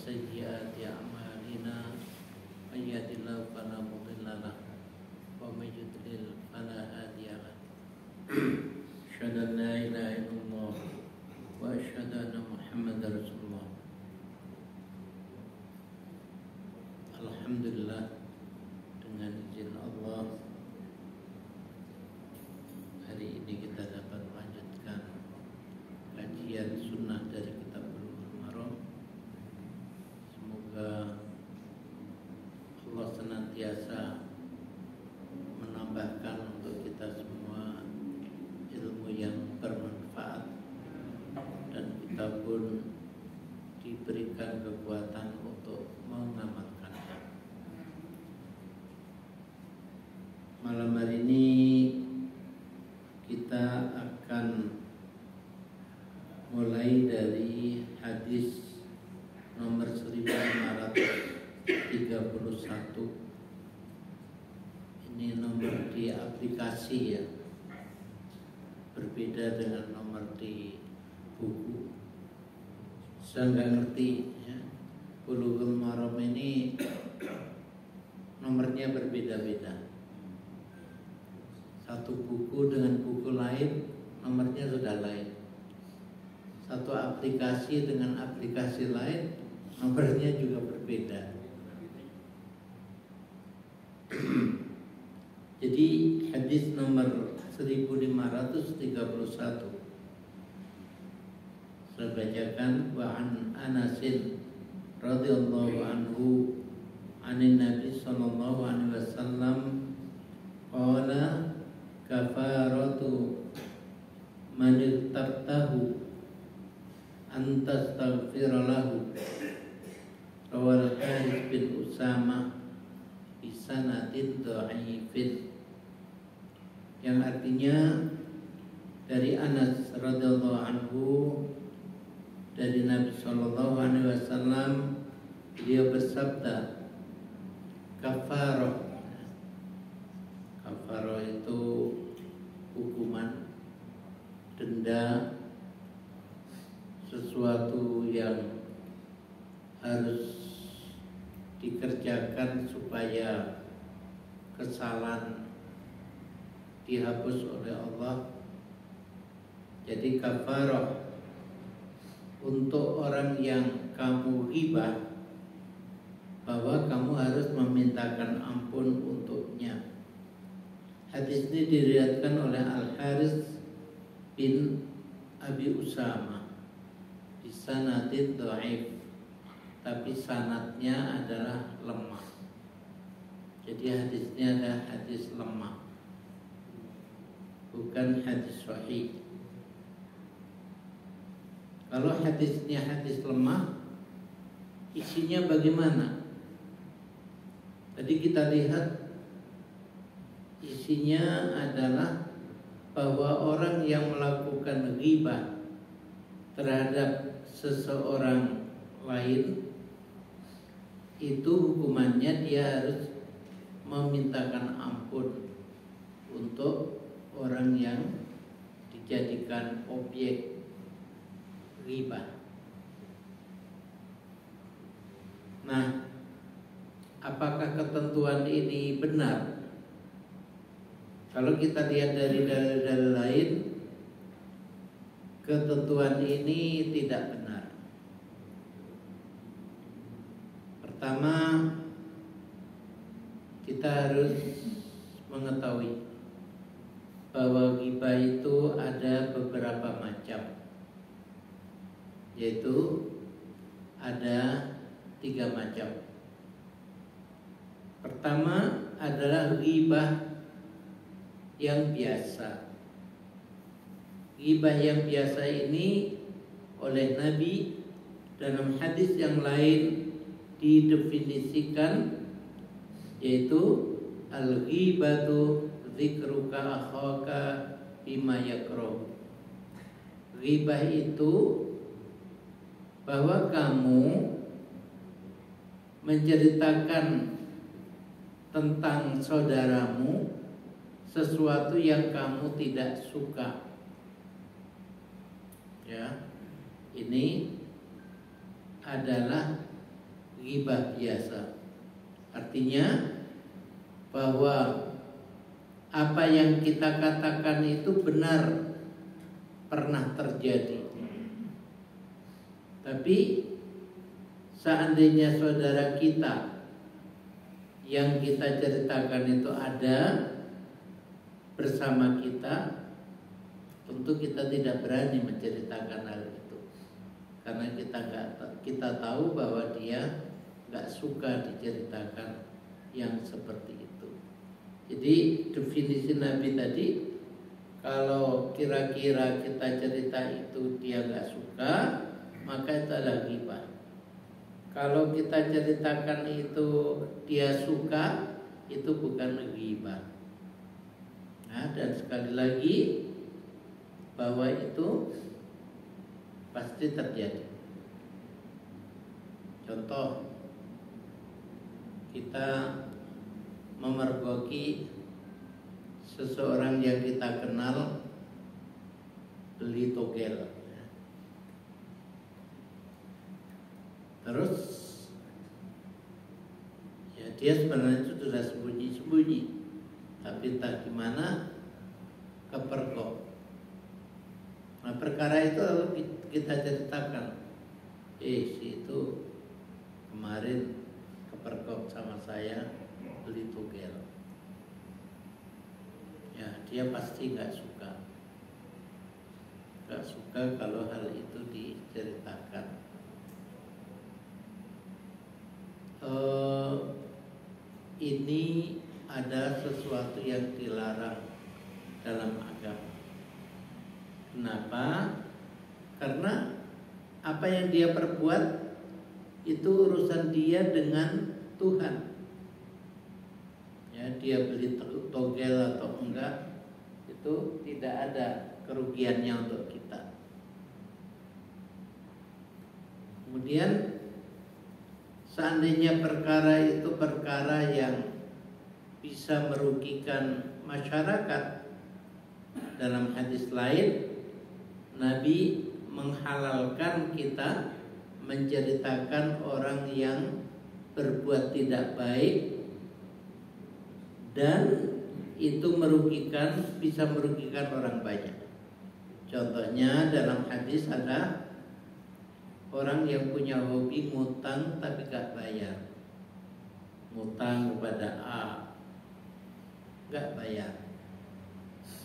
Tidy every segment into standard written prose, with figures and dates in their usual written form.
وسيئات أعمالنا من يهد الله فلا مضل له ومن يضلل فلا هادي له أشهد أن لا إله إلا الله وأشهد أن محمدا رسول الله. Alhamdulillah, dengan izin Allah hari ini kita dapat melanjutkan kajian sunnah dari kitab Bulughul Maram. Semoga Allah senantiasa menambahkan untuk kita semua ilmu yang bermanfaat dan kita pun diberikan kekuatan untuk mengamalkannya. Malam hari ini kita akan mulai dari hadis nomor 1531. Ini nomor di aplikasi ya, berbeda dengan nomor di buku. Saya nggak ngerti ya, Bulughul Maram ini nomornya berbeda-beda. Satu buku dengan buku lain nomornya sudah lain. Satu aplikasi dengan aplikasi lain nomornya juga berbeda. Jadi hadis nomor 1531 saya bacakan. Wa an Anasin radhiyallahu anhu anin Nabi sallallahu alaihi wasallam qala kafaratu man irtabtahu antastaghfira lahu. Rawal Harith bin Usama bisanadin dhaifin, yang artinya dari Anas radhiyallahu anhu dari Nabi sallallahu alaihi wasallam, beliau bersabda, kafarah itu hukuman, denda, sesuatu yang harus dikerjakan supaya kesalahan dihapus oleh Allah. Jadi kafarah untuk orang yang kamu ghibah, bahwa kamu harus memintakan ampun untuknya. Hadis ini diriwayatkan oleh Al-Harith bin Abi Usama bisanadin dhaif, tapi sanadnya adalah lemah. Jadi hadisnya adalah hadis lemah, bukan hadis sahih. Kalau hadisnya hadis lemah, isinya bagaimana? Tadi kita lihat isinya adalah bahwa orang yang melakukan ghibah terhadap seseorang lain, itu hukumannya dia harus memintakan ampun untuk orang yang dijadikan objek ghibah. Nah, apakah ketentuan ini benar? Kalau kita lihat dari dalil-dalil lain, ketentuan ini tidak benar. Pertama, kita harus mengetahui bahwa ghibah itu ada beberapa macam, yaitu ada 3 macam. Pertama adalah ghibah yang biasa. Ghibah yang biasa ini oleh Nabi dalam hadis yang lain didefinisikan, yaitu al-ghibatu dzikruka akhaka bima yakrah. Ghibah itu bahwa kamu menceritakan tentang saudaramu sesuatu yang kamu tidak suka. Ya, ini adalah ghibah biasa. Artinya bahwa apa yang kita katakan itu benar pernah terjadi. Tapi seandainya saudara kita yang kita ceritakan itu ada bersama kita, tentu kita tidak berani menceritakan hal itu, karena kita tahu bahwa dia nggak suka diceritakan yang seperti itu. Jadi definisi Nabi tadi, kalau kira-kira kita cerita itu dia nggak suka, maka itu adalah ghibah. Kalau kita ceritakan itu dia suka, itu bukan ghibah. Nah, dan sekali lagi bahwa itu pasti terjadi. Contoh, kita memergoki seseorang yang kita kenal beli togel. Terus ya dia sebenarnya itu sudah sembunyi-sembunyi, tapi entah gimana kepergok. Nah, perkara itu lalu kita ceritakan, si itu kemarin kepergok sama saya beli togel. Ya, dia pasti nggak suka kalau hal itu diceritakan. Ini ada sesuatu yang dilarang dalam agama. Kenapa? Karena apa yang dia perbuat itu urusan dia dengan Tuhan. Ya, dia beli togel atau enggak, itu tidak ada kerugiannya untuk kita. Kemudian seandainya perkara itu perkara yang bisa merugikan masyarakat, dalam hadis lain Nabi menghalalkan kita menceritakan orang yang berbuat tidak baik dan itu bisa merugikan orang banyak. Contohnya dalam hadis ada orang yang punya hobi ngutang tapi gak bayar. Ngutang kepada A, gak bayar.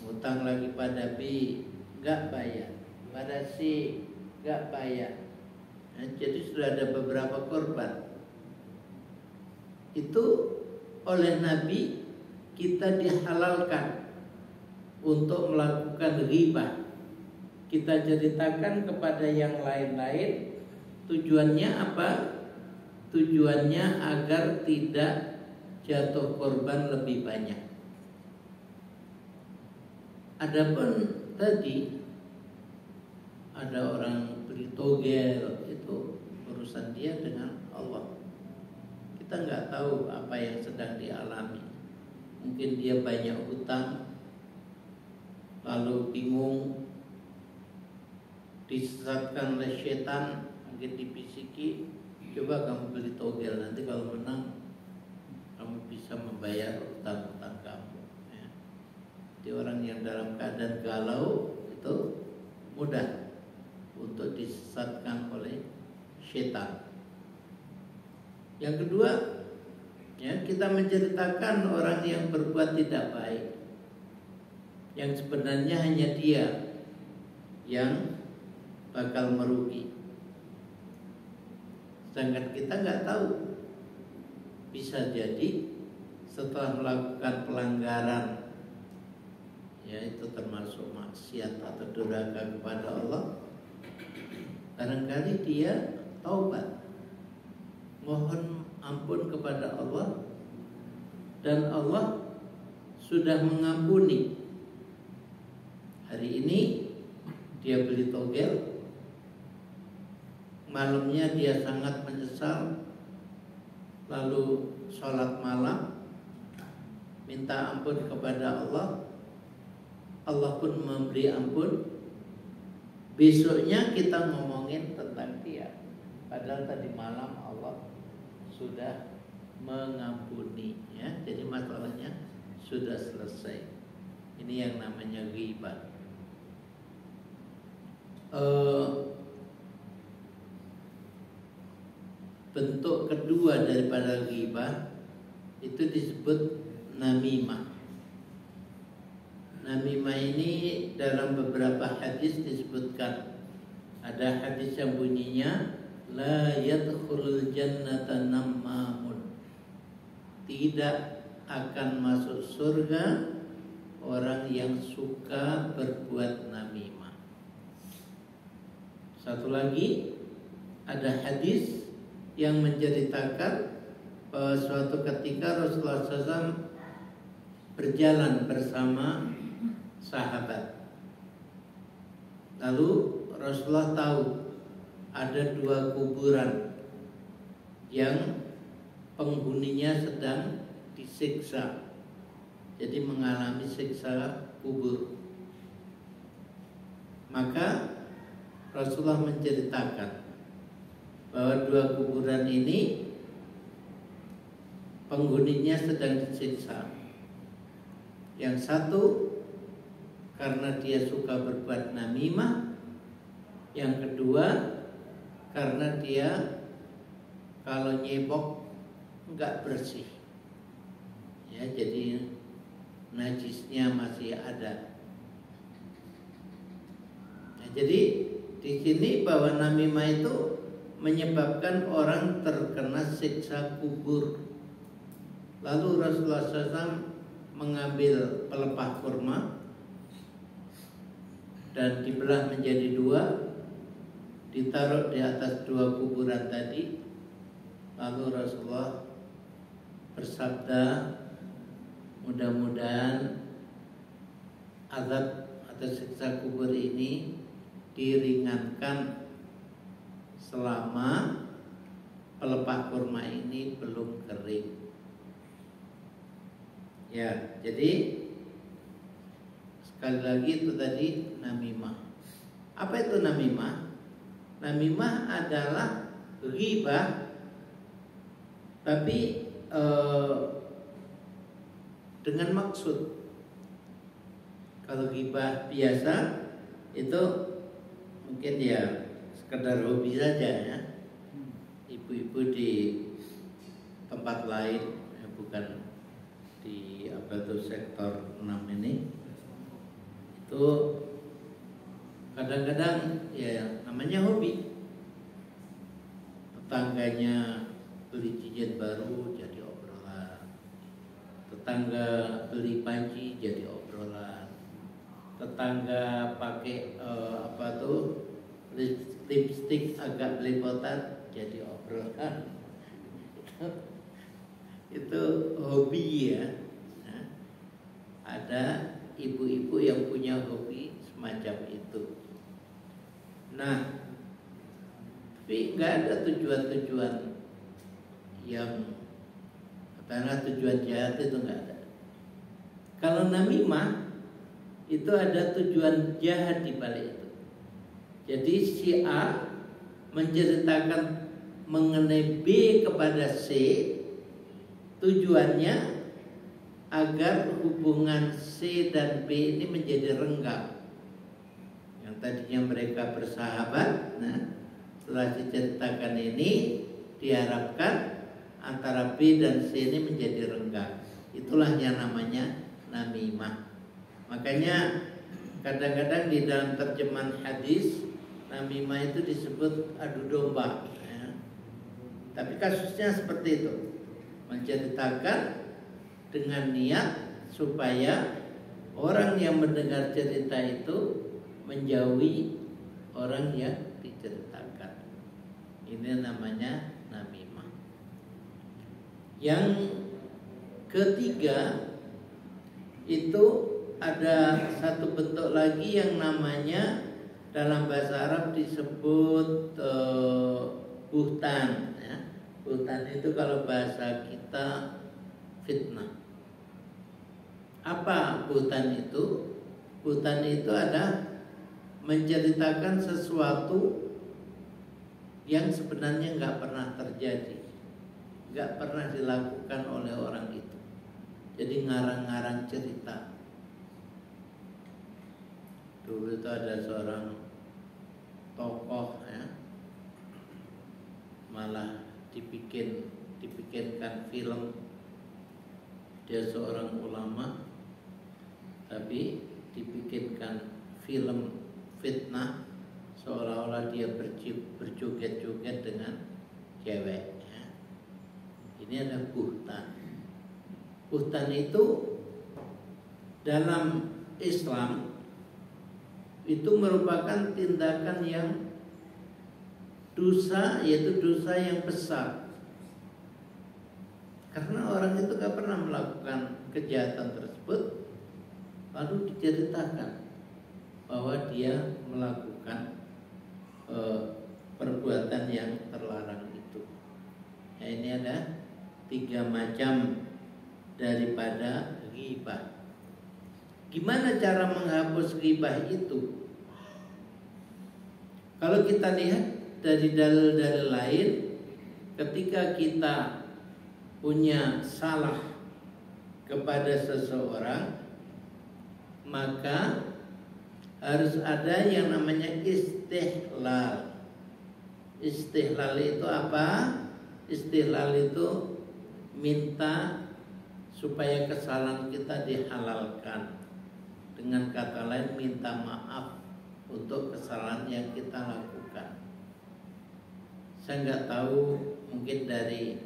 Ngutang lagi pada B, gak bayar. Pada C, gak bayar. Nah, jadi sudah ada beberapa korban. Itu oleh Nabi kita dihalalkan untuk melakukan ghibah. Kita ceritakan kepada yang lain-lain. Tujuannya apa? Tujuannya agar tidak jatuh korban lebih banyak. Adapun tadi ada orang beli togel, itu urusan dia dengan Allah. Kita nggak tahu apa yang sedang dialami. Mungkin dia banyak hutang, lalu bingung, disesatkan oleh setan, mungkin dibisiki, coba kamu beli togel, nanti kalau menang kamu bisa membayar hutang-hutang kamu. Ya. Jadi orang yang dalam keadaan galau itu mudah untuk disesatkan oleh setan. Yang kedua, ya, kita menceritakan orang yang berbuat tidak baik, yang sebenarnya hanya dia yang bakal merugi. Sedangkan kita nggak tahu, bisa jadi setelah melakukan pelanggaran, yaitu termasuk maksiat atau durhaka kepada Allah, barangkali dia taubat, mohon ampun kepada Allah, dan Allah sudah mengampuni. Hari ini dia beli togel, malamnya dia sangat menyesal, lalu sholat malam, minta ampun kepada Allah, Allah pun memberi ampun. Besoknya kita ngomongin tentang dia, padahal tadi malam Allah sudah mengampuni, ya. Jadi masalahnya sudah selesai. Ini yang namanya ghibah. Bentuk kedua daripada ghibah itu disebut namimah. Namimah ini dalam beberapa hadis disebutkan. Ada hadis yang bunyinya la yadkhulul jannata nammamun. Tidak akan masuk surga orang yang suka berbuat namimah. Satu lagi, ada hadis yang menceritakan bahwa suatu ketika Rasulullah SAW berjalan bersama sahabat. Lalu Rasulullah tahu ada 2 kuburan yang penghuninya sedang disiksa. Jadi mengalami siksa kubur. Maka Rasulullah menceritakan bahwa 2 kuburan ini penghuninya sedang disiksa. Yang satu karena dia suka berbuat namimah. Yang kedua karena dia kalau nyebok enggak bersih. Ya, jadi najisnya masih ada. Nah, jadi di sini bahwa namimah itu menyebabkan orang terkena siksa kubur. Lalu Rasulullah SAW mengambil pelepah kurma dan dibelah menjadi 2, ditaruh di atas 2 kuburan tadi. Lalu Rasulullah bersabda, mudah-mudahan azab atau siksa kubur ini diringankan selama pelepah kurma ini belum kering. Ya, jadi sekali lagi itu tadi namimah. Apa itu namimah? Namimah adalah ghibah, tapi dengan maksud. Kalau ghibah biasa itu mungkin ya sekedar hobi saja, ya. Ibu-ibu di tempat lain, ya, bukan di sektor 6 ini, itu kadang-kadang ya namanya hobi. Tetangganya beli cincin baru jadi obrolan, tetangga beli panci jadi obrolan, tetangga pakai lipstik agak belepotan jadi obrolan. Itu hobi, ya. Nah, ada ibu-ibu yang punya hobi semacam itu. Nah, tapi nggak ada tujuan-tujuan yang karena tujuan jahat itu nggak ada. Kalau namimah itu ada tujuan jahat di balik itu. Jadi si A menceritakan mengenai B kepada C, tujuannya agar hubungan C dan B ini menjadi renggang. Yang tadinya mereka bersahabat, nah setelah diceritakan ini diharapkan antara B dan C ini menjadi renggang. Itulah yang namanya namimah. Makanya kadang-kadang di dalam terjemahan hadis namimah itu disebut adu domba, ya. Tapi kasusnya seperti itu, menceritakan dengan niat supaya orang yang mendengar cerita itu menjauhi orang yang diceritakan. Ini namanya namimah. Yang ketiga itu ada satu bentuk lagi yang namanya dalam bahasa Arab disebut buhtan, ya. Buhtan itu kalau bahasa kita fitnah. Apa buhtan itu? Buhtan itu ada menceritakan sesuatu yang sebenarnya nggak pernah terjadi. nggak pernah dilakukan oleh orang itu. Jadi ngarang-ngarang cerita. Dulu itu ada seorang tokoh ya, malah dibikinkan film. Dia seorang ulama, tapi dibikinkan film fitnah seolah-olah dia berjoget-joget dengan cewek ya. Ini ada buhtan. Buhtan itu dalam Islam itu merupakan tindakan yang dosa, yaitu dosa yang besar. Karena orang itu gak pernah melakukan kejahatan tersebut, lalu diceritakan bahwa dia melakukan perbuatan yang terlarang itu. Ya, ini ada 3 macam daripada ghibah. Gimana cara menghapus ghibah itu? Kalau kita lihat dari dalil-dalil lain, ketika kita punya salah kepada seseorang, maka harus ada yang namanya istihlal. Istihlal itu apa? Istihlal itu minta supaya kesalahan kita dihalalkan. Dengan kata lain, minta maaf untuk kesalahan yang kita lakukan. Saya nggak tahu, mungkin dari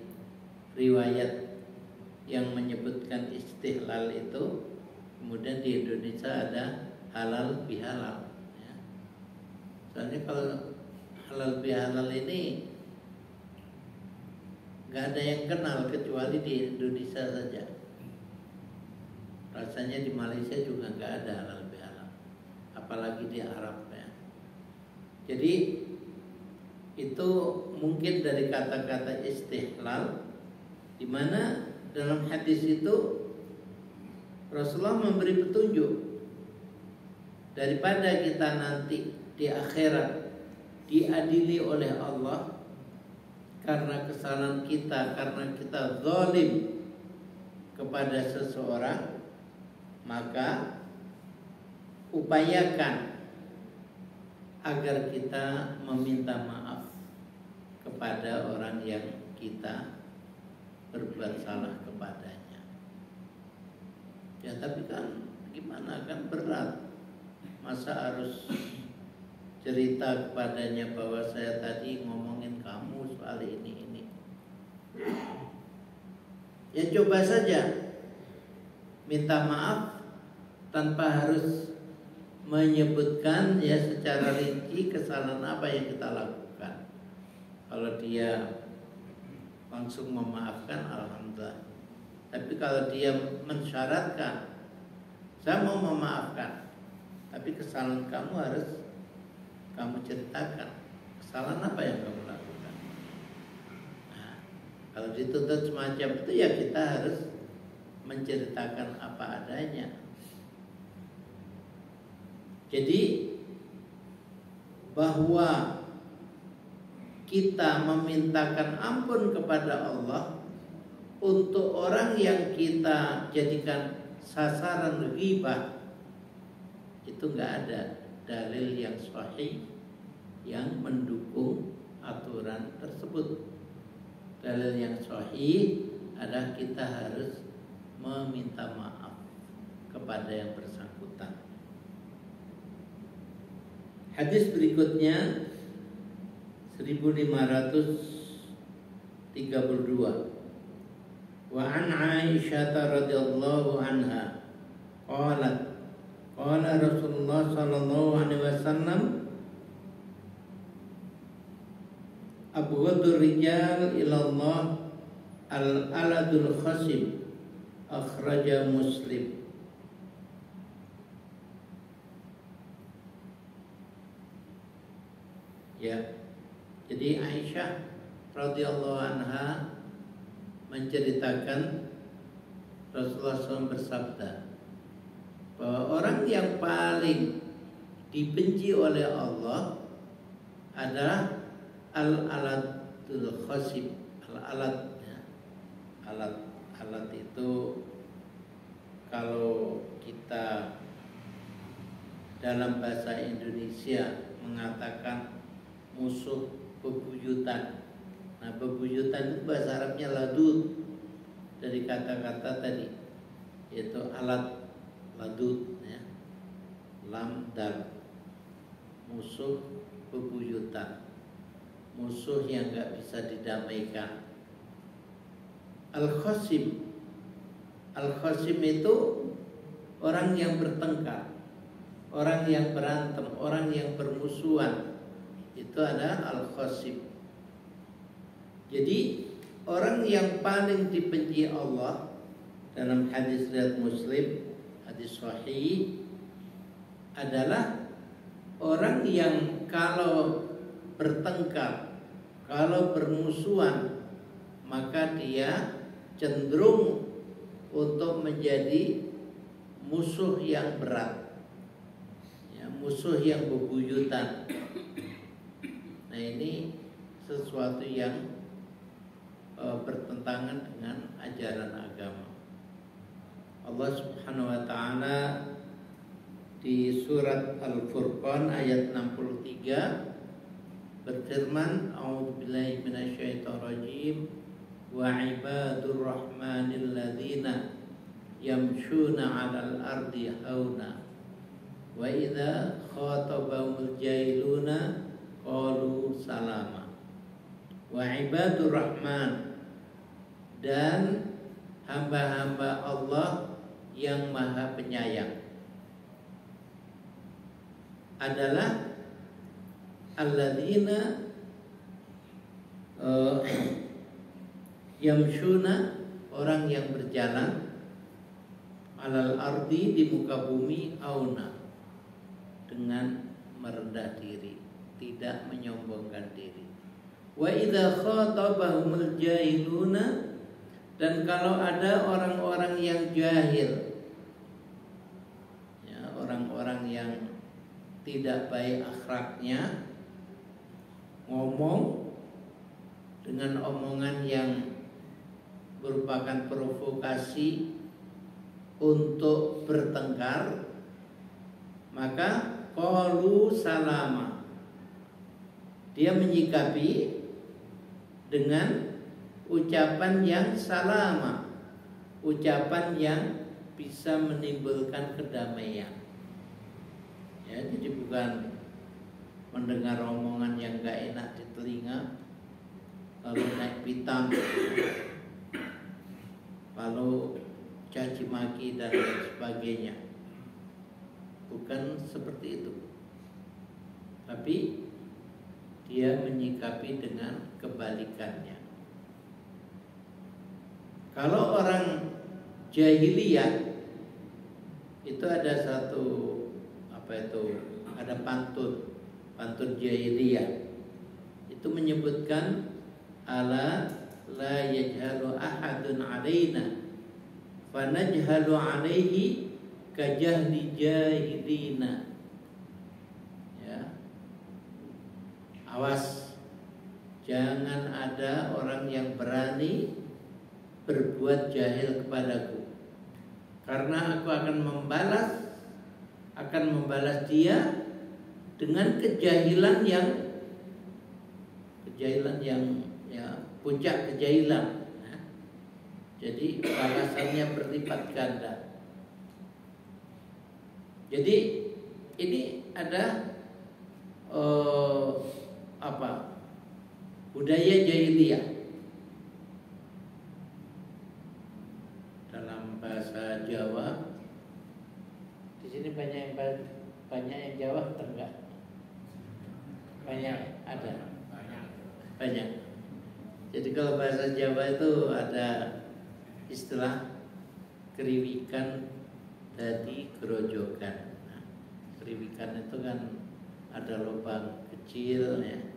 riwayat yang menyebutkan istihlal itu, kemudian di Indonesia ada halal bihalal ya. Soalnya kalau halal bihalal ini nggak ada yang kenal kecuali di Indonesia saja. Rasanya di Malaysia juga nggak ada halal bihalal, apalagi di Arab ya. Jadi itu mungkin dari kata-kata istihlal, di mana dalam hadis itu Rasulullah memberi petunjuk, daripada kita nanti di akhirat diadili oleh Allah karena kesalahan kita, karena kita zalim kepada seseorang, maka upayakan agar kita meminta maaf kepada orang yang kita berbuat salah kepadanya. Ya tapi kan gimana, kan berat. Masa harus cerita kepadanya bahwa saya tadi ngomongin kamu soal ini. Ya coba saja minta maaf tanpa harus menyebutkan ya secara rinci kesalahan apa yang kita lakukan. Kalau dia langsung memaafkan, alhamdulillah. Tapi kalau dia mensyaratkan, saya mau memaafkan, tapi kesalahan kamu harus kamu ceritakan. Kesalahan apa yang kamu lakukan? Nah, kalau dituntut semacam itu ya kita harus menceritakan apa adanya. Jadi bahwa kita memintakan ampun kepada Allah untuk orang yang kita jadikan sasaran ghibah, itu nggak ada dalil yang sahih yang mendukung aturan tersebut. Dalil yang sahih adalah kita harus meminta maaf kepada yang bersangkutan. Hadis berikutnya 1532. Wa an Aisyah radhiyallahu anha qalat qala Rasulullah sallallahu alaihi wasallam abghadur rijal ila Allah al-aladul khasib akhraja Muslim. Ya. Jadi Aisyah radhiyallahu anha menceritakan Rasulullah SAW bersabda bahwa orang yang paling dibenci oleh Allah adalah al-aladul khasib. Al-alad ya. Alat itu kalau kita dalam bahasa Indonesia mengatakan musuh bebuyutan. Nah, bebuyutan itu bahasa Arabnya ladud, dari kata-kata tadi, yaitu alat ladud, ya. Lam dal, musuh bebuyutan, musuh yang gak bisa didamaikan. Al-Khasim itu orang yang bertengkar, orang yang berantem, orang yang bermusuhan. Itu ada Al-Khasim. Jadi orang yang paling dibenci Allah dalam hadis riwayat Muslim, hadis sahih, adalah orang yang kalau bertengkar, kalau bermusuhan, maka dia cenderung untuk menjadi musuh yang berat, ya, musuh yang bebuyutan. Nah, ini sesuatu yang bertentangan dengan ajaran agama. Allah Subhanahu wa taala di surat Al-Furqan ayat 63 berfirman, A'udzubillahi minasyaitonirrajim, wa ibadur rahmanil ladzina yamshuna 'alal ardi hauna wa idza khatabahumul jahiluna qalu salama. Wa ibadur rahman, dan hamba-hamba Allah yang maha penyayang adalah alladzina yamshuna, orang yang berjalan, alal ardi, di muka bumi, auna, dengan merendah diri, tidak menyombongkan diri. Wa idza khatabahumul jahiluna, dan kalau ada orang-orang yang jahil, ya, orang-orang yang tidak baik akhlaknya, ngomong dengan omongan yang merupakan provokasi untuk bertengkar, maka qalu salama, dia menyikapi dengan ucapan yang salama, ucapan yang bisa menimbulkan kedamaian. Ya, jadi bukan mendengar omongan yang gak enak di telinga, lalu naik pitam, lalu caci maki dan lain sebagainya. Bukan seperti itu. Tapi dia menyikapi dengan kebalikannya. Kalau orang jahiliyah itu ada satu ada pantun jahiliyah. Itu menyebutkan ala la yajhalu ahadun alaina fa najhalu alaihi kajahli jahilina. Ya. Awas, jangan ada orang yang berani berbuat jahil kepadaku, karena aku akan membalas dia dengan kejahilan yang ya, puncak kejahilan. Nah, jadi balasannya berlipat ganda. Jadi ini ada budaya jahiliyah. Dalam bahasa Jawa, di sini banyak yang Jawa atau enggak? Banyak, ada. Banyak. Jadi kalau bahasa Jawa itu ada istilah kriwikan dadi grojogan. Nah, kriwikan itu kan ada lubang kecil, ya.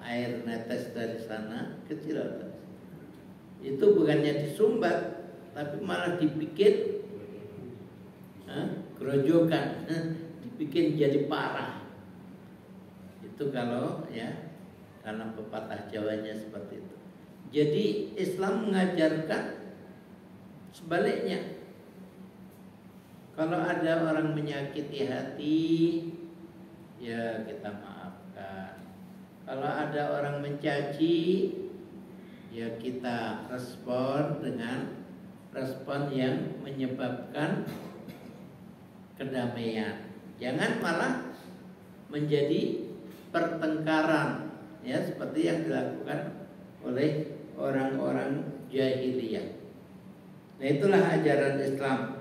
Air netes dari sana kecil. Itu bukannya disumbat, tapi malah dibikin grojokan, dibikin jadi parah. Itu kalau ya dalam pepatah Jawanya seperti itu. Jadi Islam mengajarkan sebaliknya. Kalau ada orang menyakiti hati, ya kita maafkan. Kalau ada orang mencaci, ya kita respon dengan respon yang menyebabkan kedamaian. Jangan malah menjadi pertengkaran, ya seperti yang dilakukan oleh orang-orang jahiliyah. Nah, itulah ajaran Islam.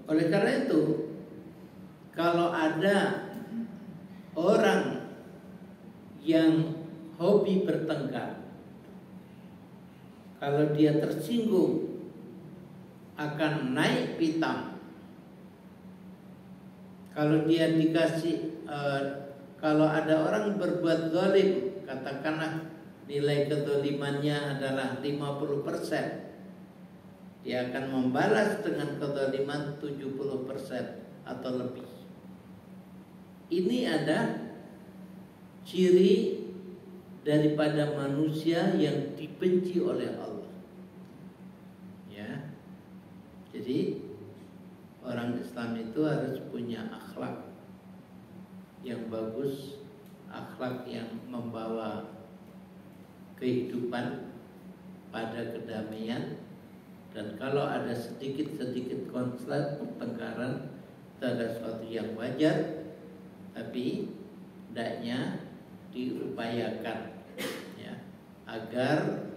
Oleh karena itu, kalau ada orang yang hobi bertengkar, kalau dia tersinggung akan naik pitam, kalau dia dikasih kalau ada orang berbuat zalim, katakanlah nilai kezalimannya adalah 50%, dia akan membalas dengan kezaliman 70% atau lebih. Ini ada ciri daripada manusia yang dibenci oleh Allah. Ya. Jadi orang Islam itu harus punya akhlak yang bagus, akhlak yang membawa kehidupan pada kedamaian. Dan kalau ada sedikit-sedikit konflik pertengkaran, itu adalah sesuatu yang wajar, tapi hendaknya diupayakan, ya, agar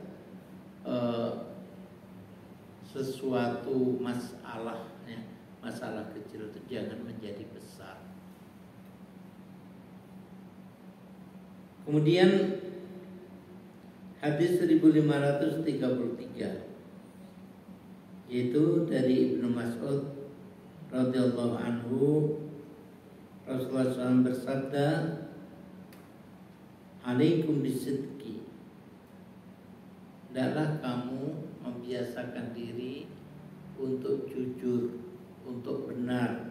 sesuatu masalah, ya, masalah kecil itu jangan menjadi besar. Kemudian hadis 1533, yaitu dari Ibnu Mas'ud radhiyallahu anhu, Rasulullah SAW bersabda, "Alaikum bisidqi." Hendaklah kamu membiasakan diri untuk jujur, untuk benar.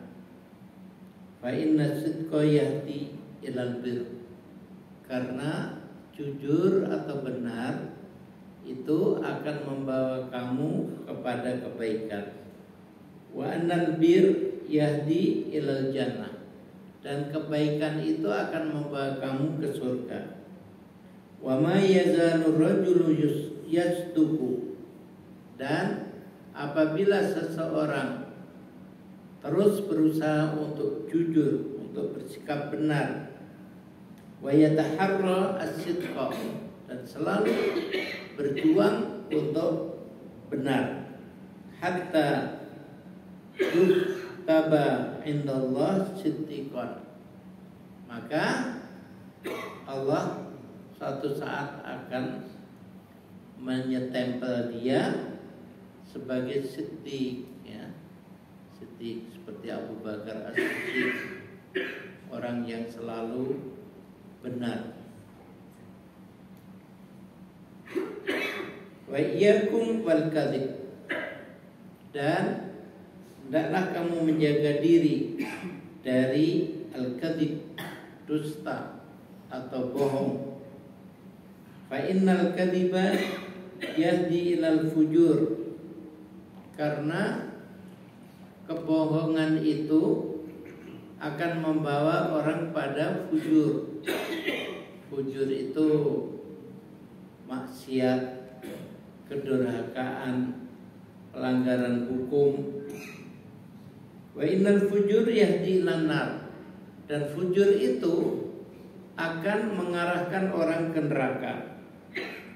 Fa inna sidqa yahdi ilal bir. Karena jujur atau benar itu akan membawa kamu kepada kebaikan. Wa annal bir yahdi ilal jannah. Dan kebaikan itu akan membawa kamu ke surga. Wa ma yazalu rajulu yasduqu. Dan apabila seseorang terus berusaha untuk jujur, untuk bersikap benar, wa yataharra as-sidqa, dan selalu berjuang untuk benar, hatta yuktaba indallah siddiqan, maka Allah suatu saat akan menyetempel dia sebagai siddiq, ya. Siddiq seperti Abu Bakar As-Siddiq, orang yang selalu benar. Wa iyyakum wal kadzib, dan hendaklah kamu menjaga diri dari al-kadzib, dusta atau bohong. Fa innal kadziba yahdi ilal fujur, karena kebohongan itu akan membawa orang pada fujur. Fujur itu maksiat, kedurhakaan, pelanggaran hukum. Wa innal fujur yahdi ilan nar, dan fujur itu akan mengarahkan orang ke neraka.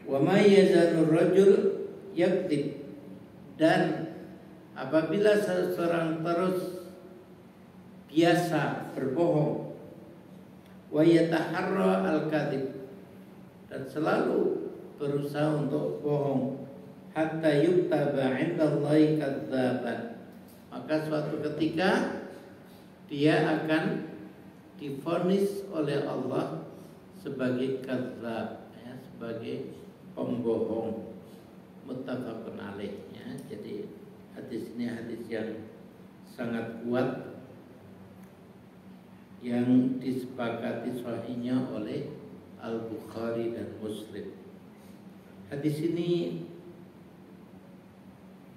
Wa ma yazalur rajul yakdzib, dan apabila seseorang terus biasa berbohong, wa yataharra al-kadzib, dan selalu berusaha untuk bohong, hatta yuktaba 'indallahi kadzdzaban, maka suatu ketika dia akan divonis oleh Allah sebagai kadzdzab, ya, sebagai pembohong. Muttafaqun alaih, ya. Jadi hadis ini hadis yang sangat kuat, yang disepakati sahihnya oleh Al-Bukhari dan Muslim. Hadis ini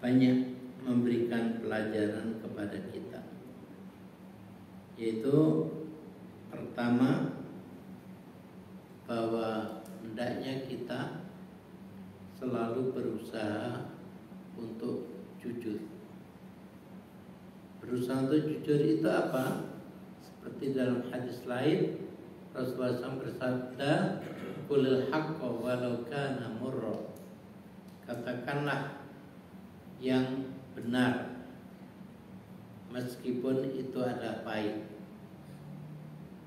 banyak memberikan pelajaran kepada kita, yaitu pertama, bahwa hendaknya kita selalu berusaha untuk jujur. Berusaha untuk jujur itu apa? Seperti dalam hadis lain, Rasulullah SAW bersabda, "Qulil haqqa walau kana murra." Katakanlah yang benar meskipun itu ada pahit.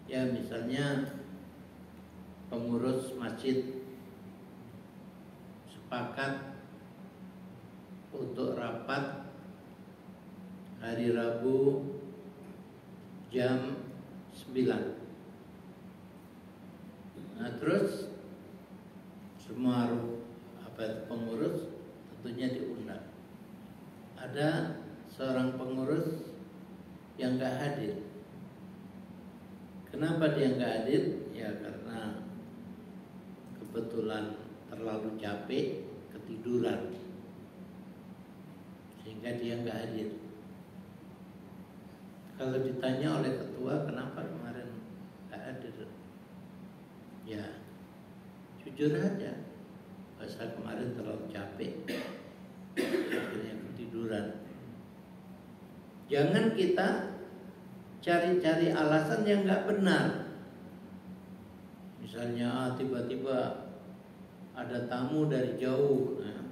Ya, misalnya pengurus masjid sepakat untuk rapat hari Rabu jam 9. Nah, terus semua pengurus tentunya diundang. Ada seorang pengurus yang nggak hadir. Kenapa dia nggak hadir? Ya karena kebetulan terlalu capek, ketiduran, sehingga dia nggak hadir. Kalau ditanya oleh ketua, kenapa kemarin nggak hadir? Ya, jujur aja, saya kemarin terlalu capek, akhirnya ketiduran. Jangan kita cari-cari alasan yang nggak benar. Misalnya tiba-tiba ada tamu dari jauh. Nah,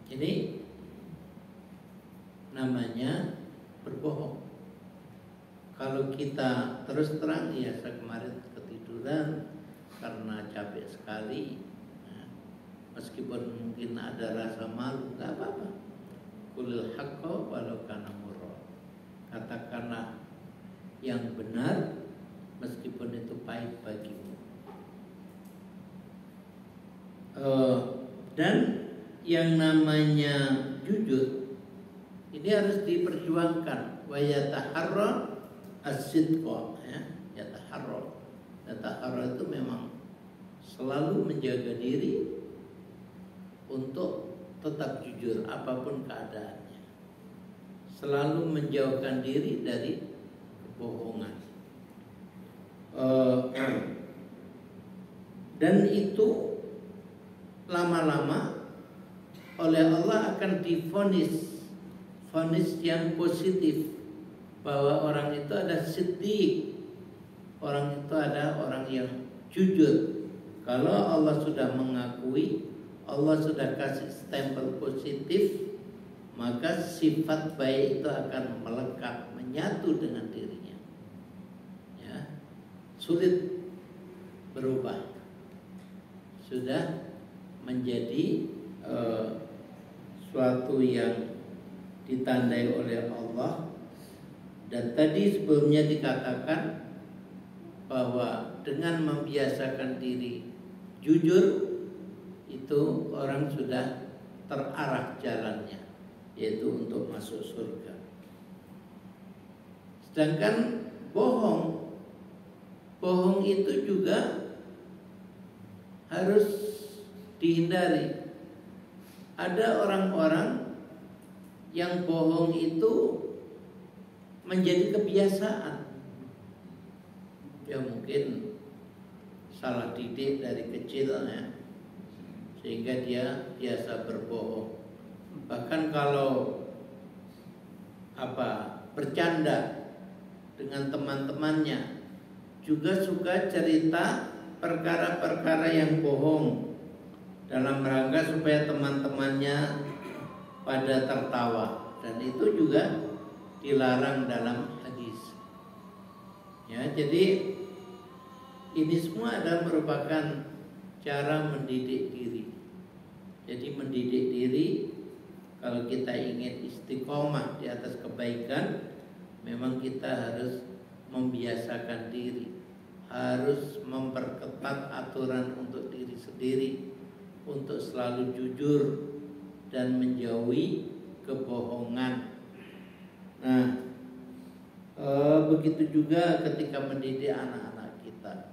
ini namanya berbohong. Kalau kita terus terang, ya saya kemarin ketiduran karena capek sekali. Nah, meskipun mungkin ada rasa malu, nggak apa-apa. Qulil haqqa walau kana murra. Katakanlah yang benar meskipun itu pahit bagimu. Dan yang namanya jujur ini harus diperjuangkan. Wa yataharra as-sidqa, ya, yataharra. Yataharra itu memang selalu menjaga diri untuk tetap jujur apapun keadaannya. Selalu menjauhkan diri dari kebohongan. Dan itu lama-lama oleh Allah akan divonis yang positif, bahwa orang itu ada siddiq, orang itu ada orang yang jujur. Kalau Allah sudah mengakui, Allah sudah kasih stempel positif, maka sifat baik itu akan melekat, menyatu dengan dirinya. Ya, sulit berubah, sudah menjadi suatu yang ditandai oleh Allah. Dan tadi sebelumnya dikatakan bahwa dengan membiasakan diri jujur, itu orang sudah terarah jalannya, yaitu untuk masuk surga. Sedangkan bohong itu juga harus dihindari. Ada orang-orang yang bohong itu menjadi kebiasaan. Ya mungkin salah didik dari kecil, ya, sehingga dia biasa berbohong. Bahkan kalau bercanda dengan teman-temannya juga suka cerita perkara-perkara yang bohong dalam rangka supaya teman-temannya pada tertawa, dan itu juga dilarang dalam hadis. Ya, jadi ini semua adalah merupakan cara mendidik diri. Jadi mendidik diri, kalau kita ingin istiqomah di atas kebaikan, memang kita harus membiasakan diri, harus memperketat aturan untuk diri sendiri, untuk selalu jujur dan menjauhi kebohongan. Nah, begitu juga ketika mendidik anak-anak kita.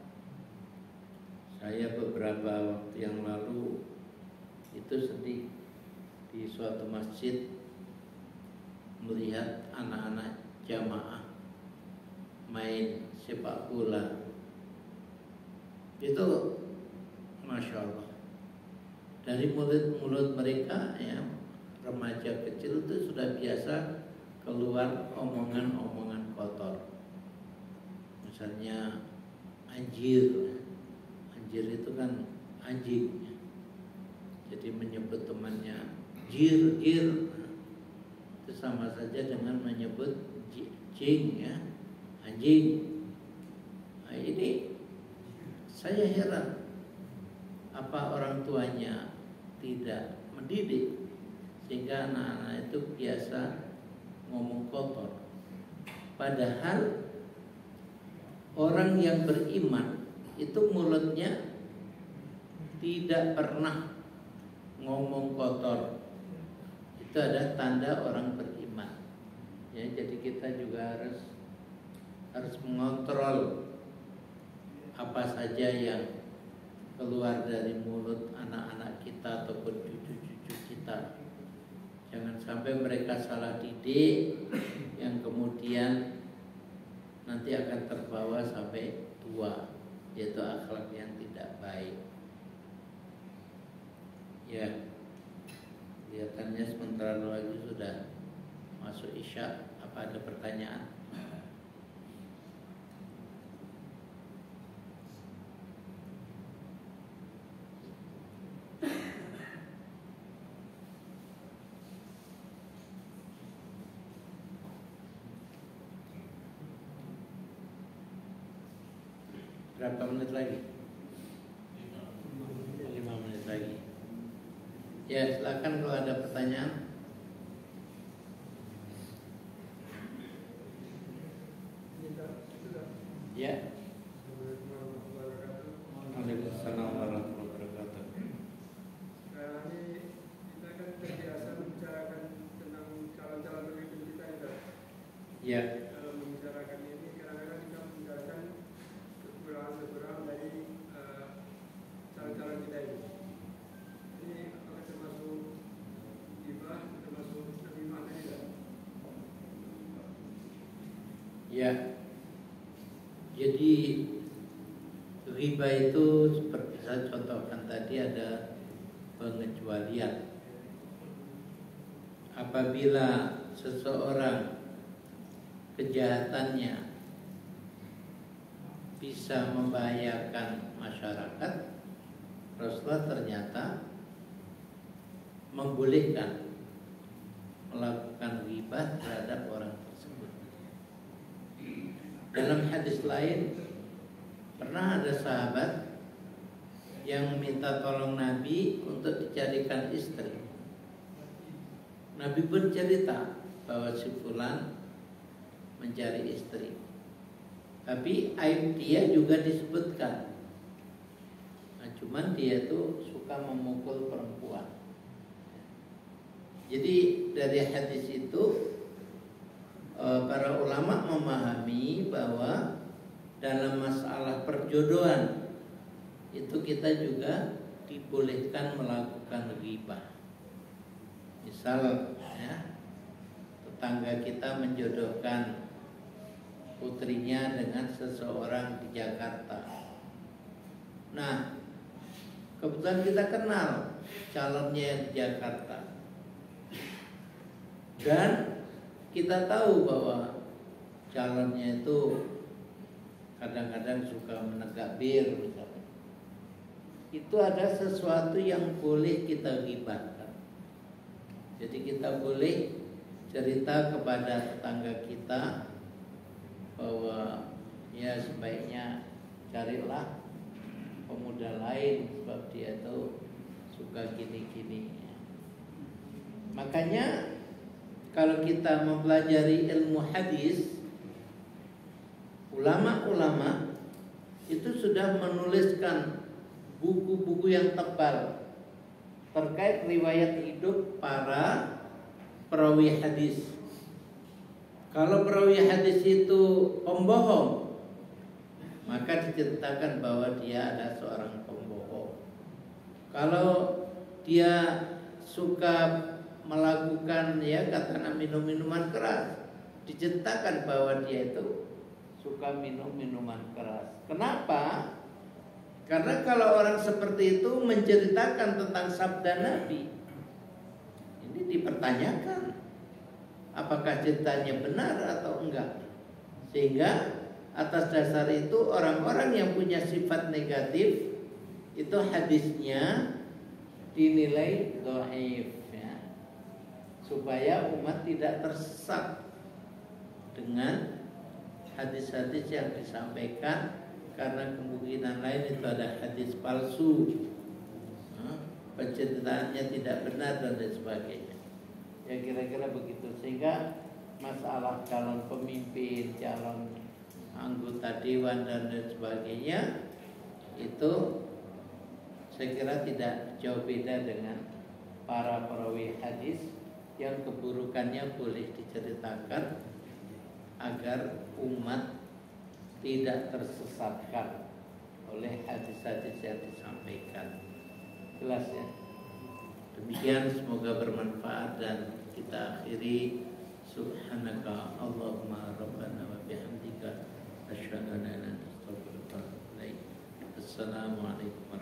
Saya beberapa waktu yang lalu itu sedih di suatu masjid melihat anak-anak jamaah main sepak bola. Itu Masya Allah, dari mulut mereka ya, remaja kecil itu sudah biasa keluar omongan-omongan kotor. Misalnya anjir itu kan anjing, jadi menyebut temannya jir, itu sama saja dengan menyebut jing ya, anjing. Nah, ini saya heran, apa orang tuanya tidak mendidik sehingga anak-anak itu biasa ngomong kotor. Padahal orang yang beriman itu mulutnya tidak pernah ngomong kotor. Itu adalah tanda orang beriman. Ya, jadi kita juga harus mengontrol apa saja yang keluar dari mulut anak-anak kita ataupun cucu-cucu kita. Jangan sampai mereka salah didik yang kemudian nanti akan terbawa sampai tua, yaitu akhlak yang tidak baik. Ya, kelihatannya sebentar lagi sudah masuk Isya. Apa ada pertanyaan? Berapa menit lagi? 5 menit lagi. Ya, silakan kalau ada pertanyaan. Ya. Waalaikumsalam warahmatullahi wabarakatuh. Sekarang ini kita kan terbiasa membicarakan tentang calon-calon pemimpin kita ya. Ya. Dalam membicarakan ini kadang-kadang kita membicarakan kekurangan-kekurangan dari calon-calon kita ini. Ini apakah termasuk ghibah, termasuk namimah tidak? Ya. Jadi riba itu seperti saya contohkan tadi, ada pengecualian. Apabila seseorang kejahatannya bisa membahayakan masyarakat, Rasulullah ternyata membolehkan melakukan riba terhadap orang tersebut. Dalam hadis lain, pernah ada sahabat yang minta tolong Nabi untuk dicarikan istri. Nabi pun cerita bahwa si fulan mencari istri, tapi aib dia juga disebutkan. Nah, cuman dia tuh suka memukul perempuan. Jadi dari hadis itu para ulama memahami bahwa dalam masalah perjodohan itu kita juga dibolehkan melakukan ghibah. Misal ya, tetangga kita menjodohkan putrinya dengan seseorang di Jakarta. Nah, kebetulan kita kenal calonnya di Jakarta, dan kita tahu bahwa calonnya itu kadang-kadang suka menegak bir misalnya. Itu ada sesuatu yang boleh kita ghibahkan. Jadi kita boleh cerita kepada tetangga kita bahwa ya sebaiknya carilah pemuda lain sebab dia itu suka gini-gini. Makanya kalau kita mempelajari ilmu hadis, ulama-ulama itu sudah menuliskan buku-buku yang tebal terkait riwayat hidup para perawi hadis. Kalau perawi hadis itu pembohong, maka diceritakan bahwa dia adalah seorang pembohong. Kalau dia suka melakukan ya katakanlah minum-minuman keras, diceritakan bahwa dia itu suka minum minuman keras. Kenapa? Karena kalau orang seperti itu menceritakan tentang sabda Nabi, ini dipertanyakan apakah ceritanya benar atau enggak. Sehingga atas dasar itu orang-orang yang punya sifat negatif itu hadisnya dinilai dhaif ya. Supaya umat tidak tersesat dengan hadis-hadis yang disampaikan, karena kemungkinan lain itu ada hadis palsu, penceritaannya tidak benar dan lain sebagainya. Ya kira-kira begitu. Sehingga masalah calon pemimpin, calon anggota dewan dan lain sebagainya itu saya kira tidak jauh beda dengan para perawi hadis yang keburukannya boleh diceritakan agar umat tidak tersesatkan oleh hadis-hadis yang disampaikan. Jelas ya. Demikian, semoga bermanfaat dan kita akhiri. Subhanaka Allahumma rabbana wa bihamdika asyhadu an la ilaha illa anta astaghfiruka wa atubu ilaik. Assalamualaikum.